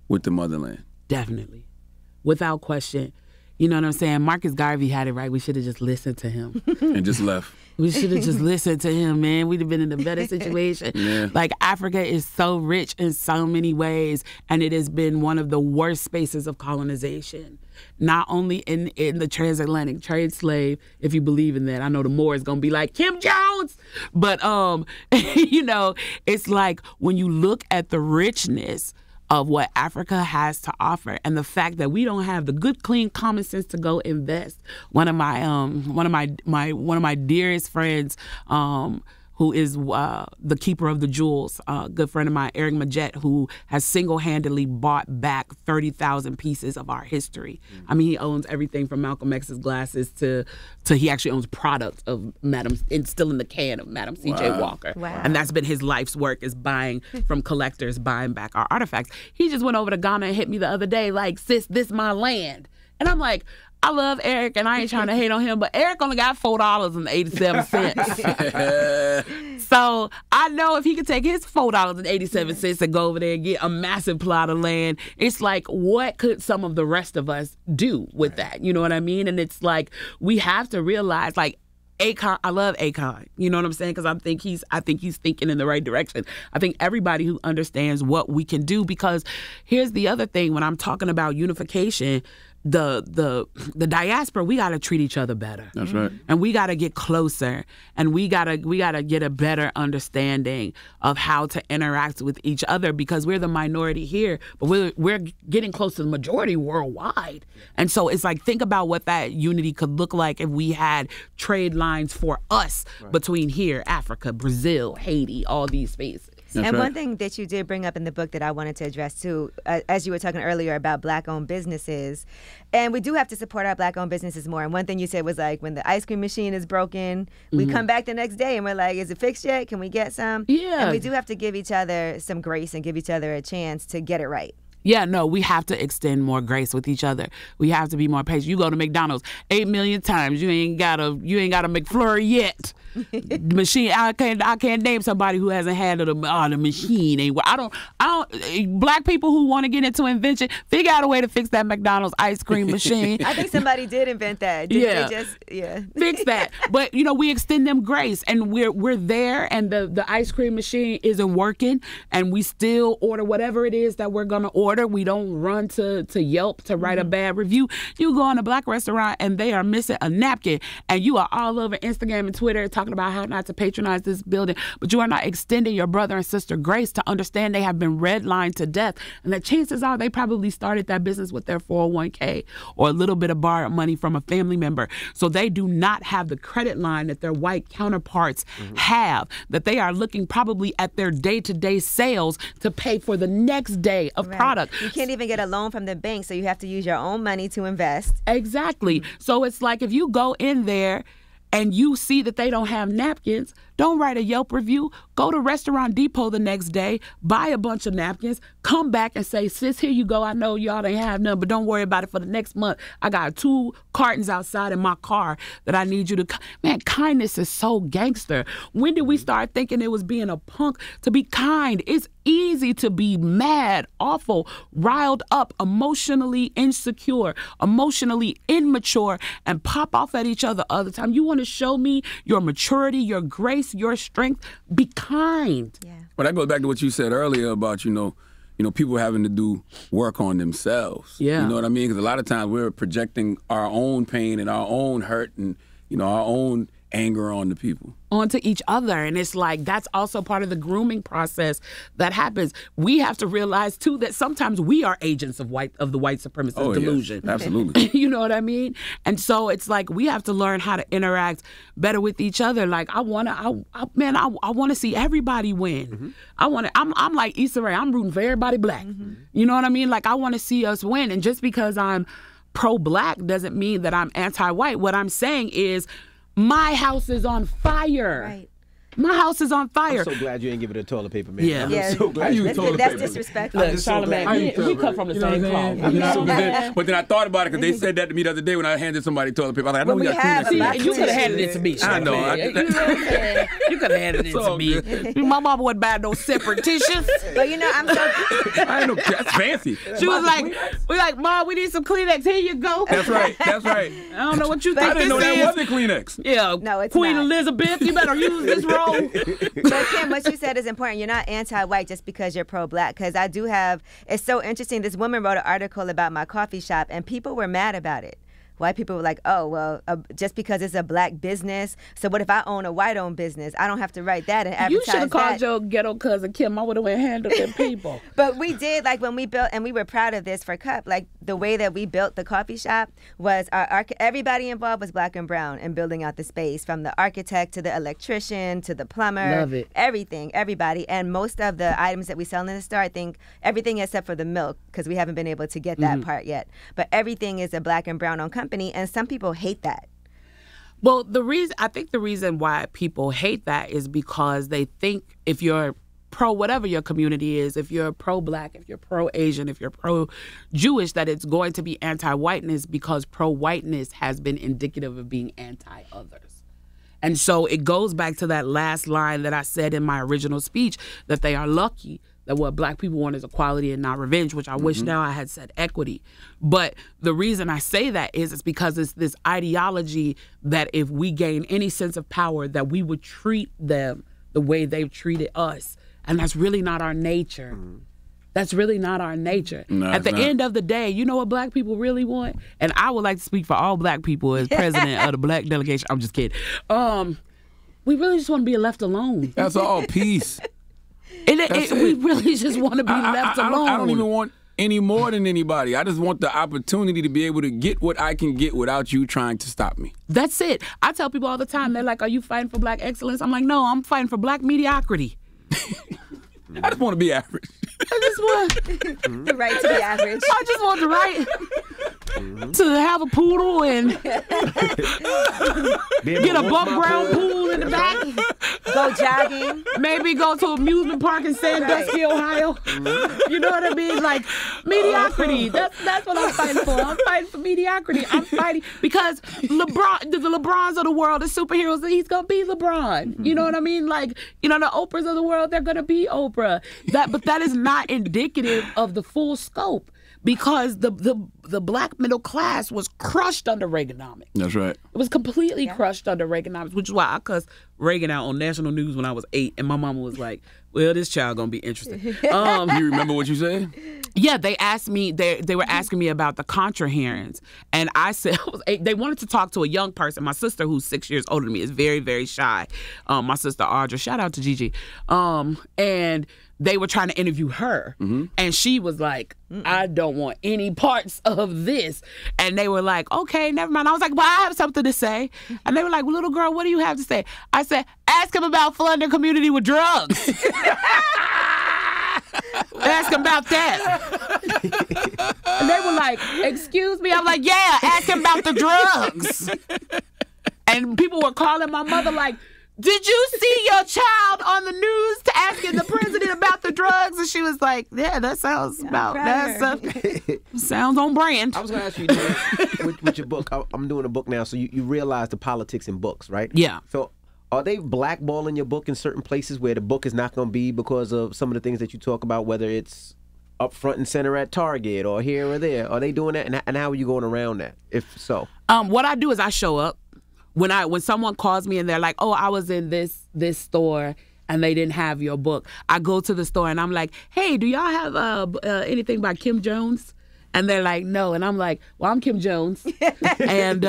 with the motherland. Definitely. Without question. You know what I'm saying? Marcus Garvey had it right. We should have just listened to him. And just left. We should have just listened to him, man. We'd have been in a better situation. Yeah. Like, Africa is so rich in so many ways, and it has been one of the worst spaces of colonization. Not only in the transatlantic trade slave, if you believe in that. I know the more is going to be like, Kim Jones! But, you know, it's like when you look at the richness of what Africa has to offer, and the fact that we don't have the good, clean common sense to go invest. One of my dearest friends, who is the keeper of the jewels, a good friend of mine, Eric Majette, who has single-handedly bought back 30,000 pieces of our history. I mean, he owns everything from Malcolm X's glasses to he actually owns product of still in the can of Madam C.J. Walker. Wow. And that's been his life's work, is buying from collectors, buying back our artifacts. He just went over to Ghana and hit me the other day like, sis, this my land. And I'm like, I love Eric, and I ain't trying to hate on him, but Eric only got $4.87. So I know if he could take his $4.87 and go over there and get a massive plot of land, it's like, what could some of the rest of us do with that? You know what I mean? And it's like, we have to realize, like, Akon, I love Akon. You know what I'm saying? Because I think he's thinking in the right direction. I think everybody who understands what we can do, because here's the other thing, when I'm talking about unification, the diaspora, we got to treat each other better. That's right. And we got to get closer, and we got to get a better understanding of how to interact with each other, because we're the minority here, but we're getting close to the majority worldwide. And so it's like, think about what that unity could look like if we had trade lines for us between here, Africa, Brazil, Haiti, all these spaces. And one thing that you did bring up in the book that I wanted to address too, as you were talking earlier about black-owned businesses, and we do have to support our black-owned businesses more. And one thing you said was like, when the ice cream machine is broken, we come back the next day and we're like, is it fixed yet? Can we get some? Yeah. And we do have to give each other some grace and give each other a chance to get it right. Yeah, no, we have to extend more grace with each other. We have to be more patient. You go to McDonald's 8 million times, you ain't got a McFlurry yet. The machine, I can't name somebody who hasn't had the machine ain't. I don't. Black people who want to get into invention, figure out a way to fix that McDonald's ice cream machine. I think somebody did invent that. Fix that. But we extend them grace, and we're there, and the ice cream machine isn't working, and we still order whatever it is that we're gonna order. We don't run to Yelp to write a bad review. You go in a black restaurant and they are missing a napkin, and you are all over Instagram and Twitter talking about how not to patronize this building, but you are not extending your brother and sister grace to understand they have been redlined to death, and that chances are they probably started that business with their 401k or a little bit of borrowed money from a family member. So they do not have the credit line that their white counterparts have, that they are looking probably at their day-to-day sales to pay for the next day of product. You can't even get a loan from the bank, so you have to use your own money to invest. Exactly. So it's like if you go in there and you see that they don't have napkins, don't write a Yelp review. Go to Restaurant Depot the next day, buy a bunch of napkins, come back and say, sis, here you go. I know y'all ain't have none, but don't worry about it for the next month. I got 2 cartons outside in my car that I need you to... Man, kindness is so gangster. When did we start thinking it was being a punk to be kind? It's easy to be mad, awful, riled up, emotionally insecure, emotionally immature, and pop off at each other all the time. You want to show me your maturity, your grace, your strength? Be kind. Yeah. But that goes back to what you said earlier about, people having to do work on themselves. Yeah. You know what I mean? Because a lot of times we're projecting our own pain and our own hurt and, our own anger on the people. Onto each other. And it's like, that's also part of the grooming process that happens. We have to realize too that sometimes we are agents of the white supremacist delusion. Yes, absolutely. You know what I mean? And so it's like we have to learn how to interact better with each other. Like I want to see everybody win. I'm like Issa Rae, I'm rooting for everybody black. You know what I mean? Like I want to see us win. And just because I'm pro-black doesn't mean that I'm anti-white. What I'm saying is my house is on fire. Right. My house is on fire. I'm so glad you ain't give it a toilet paper, man. Yeah. I'm so glad you toilet That's paper. disrespectful. Look, Charlamagne, we come from the same cloth. But then I thought about it because they said that to me the other day when I handed somebody toilet paper. I was like, I know we got Kleenex. You could have handed it to me. I know. You could have handed it to me. My mama wouldn't buy no separate tissues. But I'm so... I know. That's fancy. She was like, Mom, we need some Kleenex. Here you go. That's right. I don't know what you think I didn't know this that is. wasn't Kleenex. Yeah. No, it's Queen not. Elizabeth, you better use this roll. But Kim, what you said is important. You're not anti-white just because you're pro-black. Because I do have, it's so interesting. This woman wrote an article about my coffee shop, and people were mad about it. White people were like, oh, well, just because it's a black business. So what if I own a white-owned business? I don't have to write that and advertise You should have called that. your ghetto cousin Kim. I would have went handle them people. But we did, like when we built, and we were proud of this for Cup, like the way that we built the coffee shop was everybody involved was black and brown in building out the space, from the architect to the electrician to the plumber. Love it. Everything, everybody. And most of the items that we sell in the store, I think everything except for the milk, because we haven't been able to get that part yet. But everything is a black and brown owned company, and some people hate that. Well, I think the reason why people hate that is because they think if you're pro whatever your community is, if you're pro-black, if you're pro-Asian, if you're pro-Jewish, that it's going to be anti-whiteness because pro-whiteness has been indicative of being anti-others. And so it goes back to that last line that I said in my original speech, that they are lucky that what black people want is equality and not revenge, which I wish now I had said equity. But the reason I say that is it's because it's this ideology that if we gain any sense of power, that we would treat them the way they've treated us. And that's really not our nature. That's really not our nature. No, At the end of the day, you know what black people really want? And I would like to speak for all black people as president of the black delegation. I'm just kidding. We really just want to be left alone. That's all. Peace. We really just want to be left alone. I don't even want any more than anybody. I just want the opportunity to be able to get what I can get without you trying to stop me. That's it. I tell people all the time, they're like, are you fighting for black excellence? I'm like, no, I'm fighting for black mediocrity. I just want to be average. I just want The right to be average. I just want the right to have a poodle and get a bump ground pool in the back. Go jogging. Maybe go to amusement park in Sandusky, Ohio. You know what I mean? Like, mediocrity. That's what I'm fighting for. I'm fighting for mediocrity. I'm fighting because LeBron, the LeBrons of the world, the superheroes, he's going to be LeBron. You know what I mean? Like, you know, the Oprahs of the world, they're going to be Oprah. But that is not indicative of the full scope. Because the black middle class was crushed under Reaganomics. That's right. It was completely crushed under Reaganomics, which is why I cussed Reagan out on national news when I was 8, and my mama was like, "Well, this child gonna be interesting." You remember what you said? Yeah, they asked me. They were asking me about the Contra hearings, and I said I was 8. They wanted to talk to a young person. My sister, who's 6 years older than me, is very, very shy. My sister Audra, shout out to Gigi, and they were trying to interview her, and she was like, "I don't want any parts of this." And they were like, "Okay, never mind." I was like, "Well, I have something to say." And they were like, "Little girl, what do you have to say?" I said, "Ask him about flooding the community with drugs." Ask him about that. And they were like, "Excuse me?" I'm like, "Yeah, ask him about the drugs." And people were calling my mother like, "Did you see your child on the news to asking the president about the drugs?" And she was like, "Yeah, that sounds sounds on brand." I was going to ask you, with your book, I'm doing a book now, so you realize the politics in books, right? Yeah. So are they blackballing your book in certain places where the book is not going to be because of some of the things that you talk about, whether it's up front and center at Target or here or there? Are they doing that? And how are you going around that, if so? What I do is I show up. When someone calls me and they're like, "Oh, I was in this store and they didn't have your book," I go to the store and I'm like, "Hey, do y'all have anything by Kim Jones?" And they're like, "No." And I'm like, "Well, I'm Kim Jones." And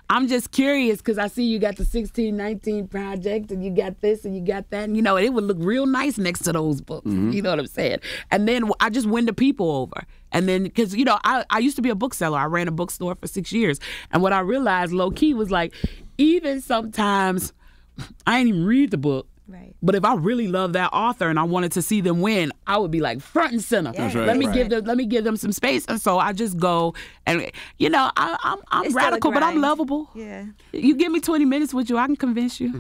I'm just curious because I see you got the 1619 Project and you got this and you got that. And, you know, it would look real nice next to those books. You know what I'm saying? And then I just win the people over. And then, because, you know, I used to be a bookseller. I ran a bookstore for 6 years. And what I realized low-key was like, even sometimes I ain't even read the book. Right. But if I really love that author and I wanted to see them win, I would be like front and center. Yeah. That's right. Let me give them some space. And so I just go and, you know, I'm radical, but I'm lovable. Yeah. You give me 20 minutes with you, I can convince you.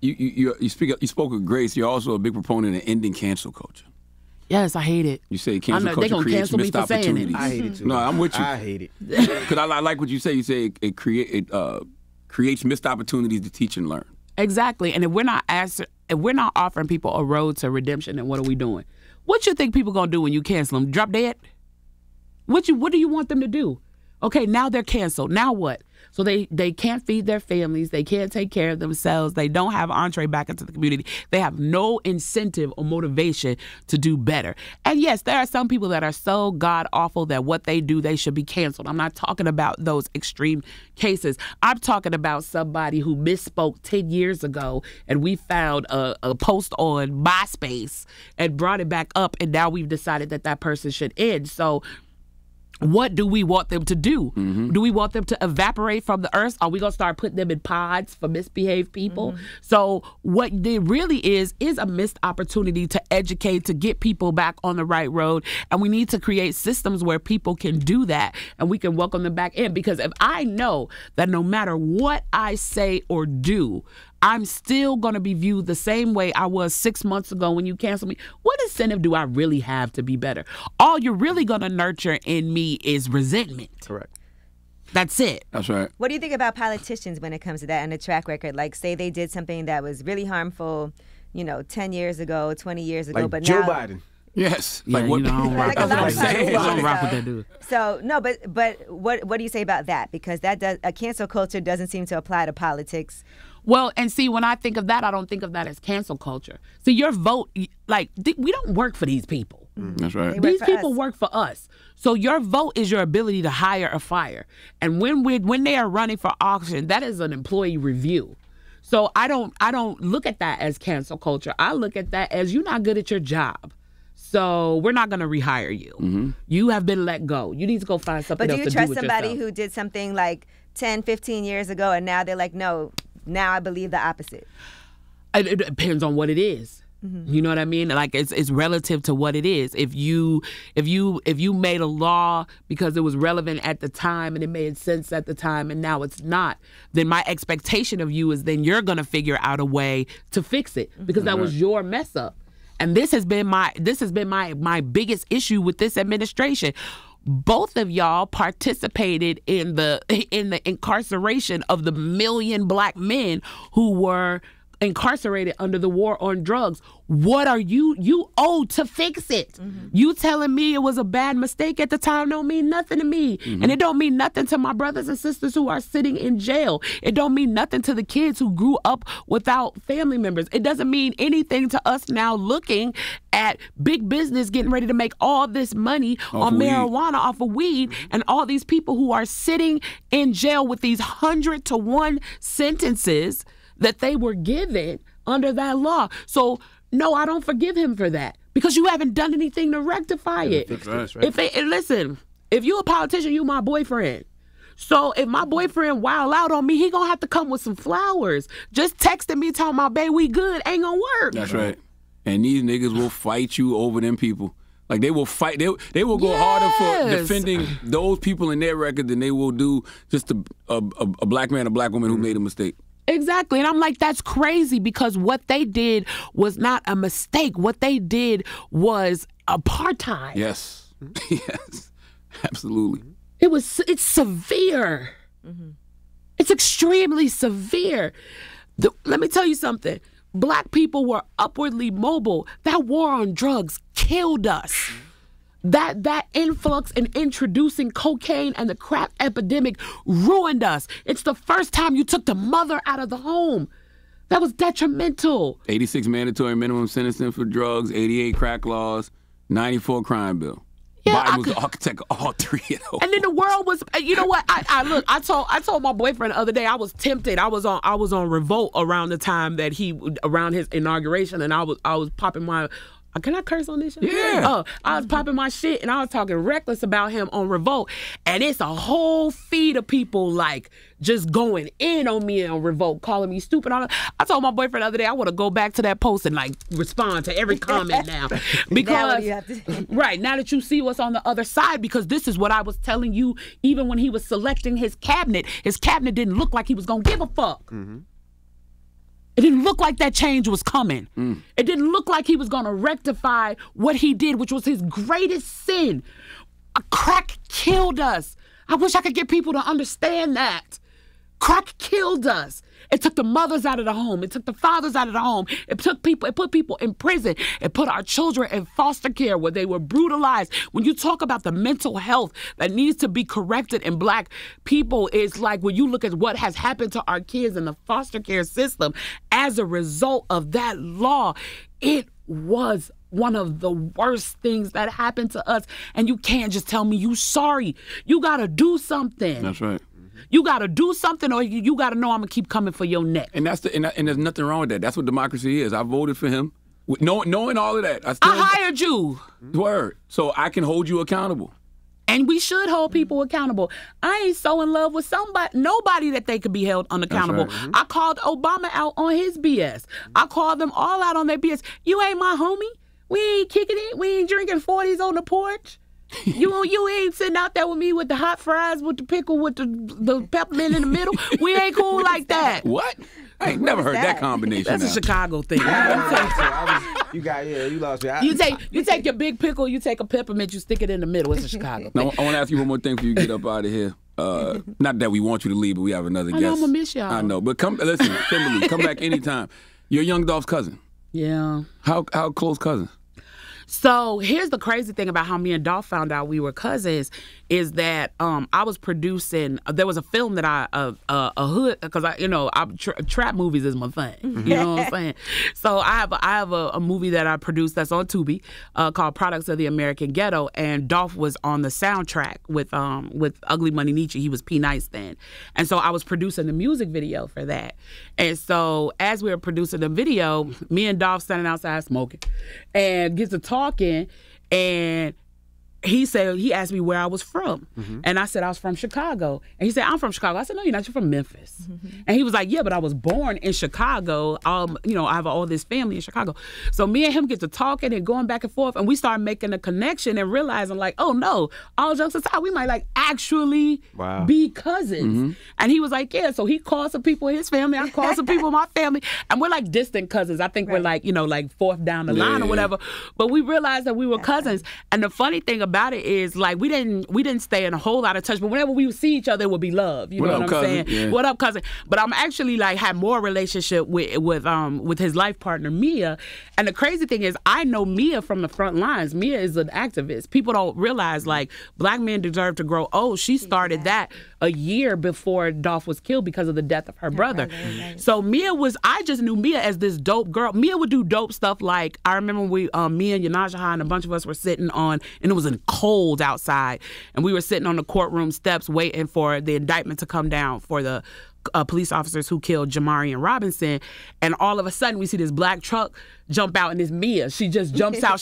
You spoke with grace. You're also a big proponent of ending cancel culture. Yes, I hate it. You say cancel culture gonna creates cancel me missed for saying it. opportunities. I hate it too. No, I'm with you. I hate it. Because I like what you say. You say it creates missed opportunities to teach and learn. Exactly. And if we're not offering people a road to redemption, then what are we doing? What you think people gonna do when you cancel them? Drop dead? What do you want them to do? Okay, now they're canceled. Now what? So they can't feed their families. They can't take care of themselves. They don't have entree back into the community. They have no incentive or motivation to do better. And yes, there are some people that are so god-awful that what they do, they should be canceled. I'm not talking about those extreme cases. I'm talking about somebody who misspoke 10 years ago and we found a post on MySpace and brought it back up, and now we've decided that person should end. So what do we want them to do? Do we want them to evaporate from the earth? Are we going to start putting them in pods for misbehaved people? So what it really is a missed opportunity to educate, to get people back on the right road. And we need to create systems where people can do that and we can welcome them back in. Because if I know that no matter what I say or do, I'm still going to be viewed the same way I was 6 months ago when you canceled me, what incentive do I really have to be better? All you're really going to nurture in me is resentment. Correct. That's it. That's right. What do you think about politicians when it comes to that and the track record? Like, say they did something that was really harmful, 10 years ago, 20 years ago, Like but Joe now... Biden. Yes. Yeah, what? I don't rock. Like a lot of I don't rock with that dude. So no, but what do you say about that? Because a cancel culture doesn't seem to apply to politics. Well, and see, when I think of that, I don't think of that as cancel culture. See, your vote, we don't work for these people. That's right. These people work for us. So your vote is your ability to hire or fire. And when they are running for auction, that is an employee review. So I don't look at that as cancel culture. I look at that as you're not good at your job. So we're not going to rehire you. You have been let go. You need to go find something else to do with yourself. But do you trust somebody who did something like 10, 15 years ago and now they're like, no, now I believe the opposite? It depends on what it is. You know what I mean? Like it's relative to what it is. If you made a law because it was relevant at the time and it made sense at the time and now it's not, then my expectation of you is then you're gonna figure out a way to fix it because that was your mess up. And this has been my biggest issue with this administration. Both of y'all participated in the incarceration of the million black men who were incarcerated under the war on drugs. What are you owed to fix it? You telling me it was a bad mistake at the time don't mean nothing to me. And it don't mean nothing to my brothers and sisters who are sitting in jail. It don't mean nothing to the kids who grew up without family members. It doesn't mean anything to us now looking at big business getting ready to make all this money on marijuana off of weed and all these people who are sitting in jail with these 100-to-1 sentences that they were given under that law. So, no, I don't forgive him for that because you haven't done anything to rectify it. That's right. Listen, if you a politician, you my boyfriend. So if my boyfriend wild out on me, he gonna have to come with some flowers. Just texting me talking about, babe, we good, ain't gonna work. That's right. And these niggas will fight you over them people. Like they will fight. They will go harder for defending those people in their record than they will do just a black man, a black woman who made a mistake. Exactly. And I'm like, that's crazy because what they did was not a mistake. What they did was apartheid. Yes. Yes. Absolutely. It's severe. It's extremely severe. Let me tell you something. Black people were upwardly mobile. That war on drugs killed us. That influx in introducing cocaine and the crack epidemic ruined us. It's the first time you took the mother out of the home. That was detrimental. 86 mandatory minimum sentencing for drugs, 88 crack laws, 94 crime bill. Yeah, Biden was the architect of all three of those. And then the world was, you know what? I told my boyfriend the other day I was tempted. I was on Revolt around the time that around his inauguration, and I was popping my. Can I curse on this show? Yeah. Oh, I was popping my shit and I was talking reckless about him on Revolt. And it's a whole feed of people like just going in on me on Revolt, calling me stupid. I told my boyfriend the other day I want to go back to that post and like respond to every comment now. Because right, now that you see what's on the other side, because this is what I was telling you even when he was selecting his cabinet didn't look like he was gonna give a fuck. It didn't look like that change was coming. It didn't look like he was going to rectify what he did, which was his greatest sin. Crack killed us. I wish I could get people to understand that. Crack killed us. It took the mothers out of the home. It took the fathers out of the home. It put people in prison. It put our children in foster care where they were brutalized. When you talk about the mental health that needs to be corrected in black people, it's like when you look at what has happened to our kids in the foster care system as a result of that law, it was one of the worst things that happened to us. And you can't just tell me you sorry. You got to do something. That's right. You got to do something, or you got to know I'm going to keep coming for your neck. And and there's nothing wrong with that. That's what democracy is. I voted for him. Knowing all of that. I hired you. Word. So I can hold you accountable. And we should hold people accountable. I ain't so in love with nobody that they could be held unaccountable. Right. I called Obama out on his BS. I called them all out on their BS. You ain't my homie. We ain't kicking it. We ain't drinking 40s on the porch. You ain't sitting out there with me with the hot fries, with the pickle, with the peppermint in the middle. We ain't cool like that. What? I ain't never heard that combination. That's a Chicago thing. You lost me. You take your big pickle, you take a peppermint, you stick it in the middle. It's a Chicago thing. Now, I want to ask you one more thing before you get up out of here. Not that we want you to leave, but we have another guest. I know, I'm gonna miss y'all. I know, but listen, Kimberly, come back anytime. You're Young Dolph's cousin. Yeah. How close cousins? So here's the crazy thing about how me and Dolph found out we were cousins is that I was producing. There was a film that a hood, because trap movies is my thing. You know what I'm saying? So I have a movie that I produced that's on Tubi called Products of the American Ghetto, and Dolph was on the soundtrack with Ugly Money Nietzsche. He was P. Nice then, and so I was producing the music video for that. And so as we were producing the video, me and Dolph standing outside smoking, and gets to talking, and he asked me where I was from. And I said I was from Chicago. And he said, I'm from Chicago. I said, no, you're not. You're from Memphis. And he was like, yeah, but I was born in Chicago. You know, I have all this family in Chicago. So me and him get to talking and going back and forth. And we started making a connection and realizing like, oh no, all jokes aside, we might like actually be cousins. And he was like, yeah. So he called some people in his family. I called some people in my family. And we're like distant cousins. I think we're like, you know, like fourth down the line or whatever. But we realized that we were cousins. And the funny thing about it is like we didn't stay in a whole lot of touch, but whenever we would see each other, it would be love. You know what I'm saying? Yeah. What up, cousin? But I'm actually like had more relationship with his life partner Mia. And the crazy thing is I know Mia from the front lines. Mia is an activist. People don't realize like Black men deserve to grow old. She started that a year before Dolph was killed because of the death of her brother. Right. So I just knew Mia as this dope girl. Mia would do dope stuff like, I remember me and Yanajaha and a bunch of us were sitting on, and it was cold outside, and we were sitting on the courtroom steps waiting for the indictment to come down for the police officers who killed Jamarian Robinson, and all of a sudden we see this black truck jump out, and it's Mia. She just jumps out.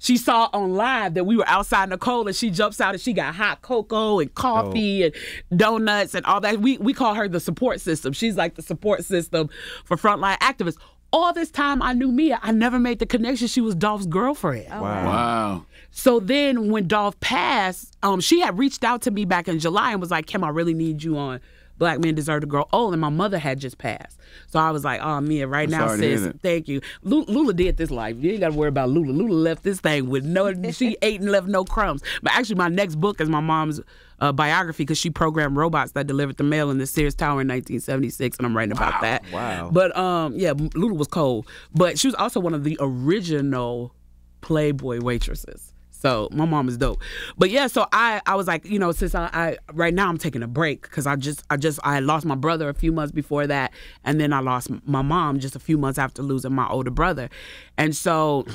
She saw on live that we were outside in the cold, and she jumps out and she got hot cocoa and coffee and donuts and all that. We call her the support system. She's like the support system for frontline activists. All this time I knew Mia. I never made the connection she was Dolph's girlfriend. Oh, wow. So then when Dolph passed, she had reached out to me back in July and was like, Kim, I really need you on Black Men Deserve to Grow Old, and my mother had just passed. So I was like, oh, Mia, right now, sis, thank you. Lula did this life. You ain't got to worry about Lula. Lula left this thing with she ate and left no crumbs. But actually, my next book is my mom's biography, because she programmed robots that delivered the mail in the Sears Tower in 1976, and I'm writing about that. Wow. But yeah, Lula was cold. But she was also one of the original Playboy waitresses. So my mom is dope. But yeah, so I was like, you know, since I right now I'm taking a break because I lost my brother a few months before that, and then I lost my mom just a few months after losing my older brother. And so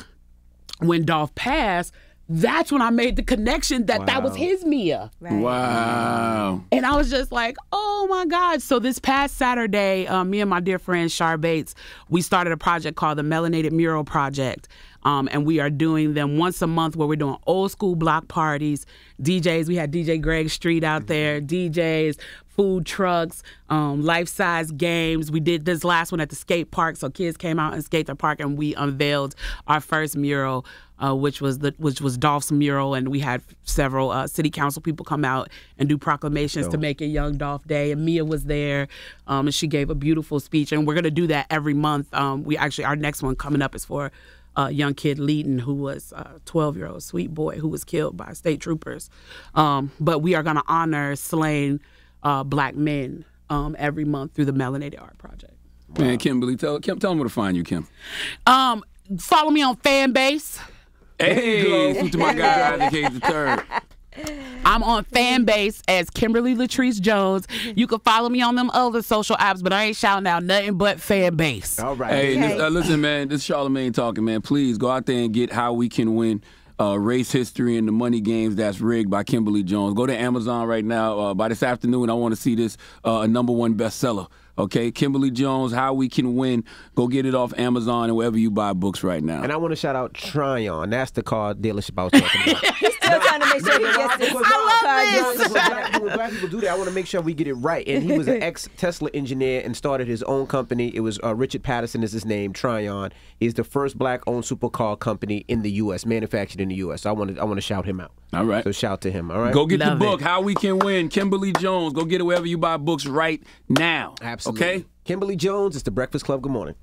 when Dolph passed, that's when I made the connection that that was his Mia. Right. Wow. And I was just like, oh my God. So this past Saturday, me and my dear friend Shar Bates, we started a project called the Melanated Mural Project. And we are doing them once a month, where we're doing old school block parties, DJs. We had DJ Greg Street out there, DJs, food trucks, life-size games. We did this last one at the skate park, so kids came out and skate the park, and we unveiled our first mural, which was Dolph's mural, and we had several city council people come out and do proclamations to make it Young Dolph Day, and Mia was there, and she gave a beautiful speech, and we're gonna do that every month. Our next one coming up is for young kid Leeton, who was a 12-year-old sweet boy who was killed by state troopers. But we are going to honor slain Black men every month through the Melanated Art Project. Wow. Man, Kimberly, tell them where to find you, Kim. Follow me on Fanbase. Hey, to my guy, Advocate the Third. I'm on Fanbase as Kimberly Latrice Jones. You can follow me on them other social apps, but I ain't shouting out nothing but Fanbase. All right. Hey, listen, man, this is Charlamagne talking, man. Please go out there and get How We Can Win, Race History and the Money Games That's Rigged by Kimberly Jones. Go to Amazon right now. By this afternoon, I want to see this a #1 bestseller. Okay, Kimberly Jones, How We Can Win. Go get it off Amazon and wherever you buy books right now. And I want to shout out Tryon. That's the car dealership I was talking about. He's still trying to make sure he gets this. I love this. When black people do that, I want to make sure we get it right. And he was an ex-Tesla engineer and started his own company. It was Richard Patterson is his name, Tryon. He's the first black-owned supercar company in the U.S., manufactured in the U.S. So I want to shout him out. All right. So shout to him, all right? Go get the book, How We Can Win, Kimberly Jones. Go get it wherever you buy books right now. Absolutely. Okay? Kimberly Jones, it's the Breakfast Club. Good morning.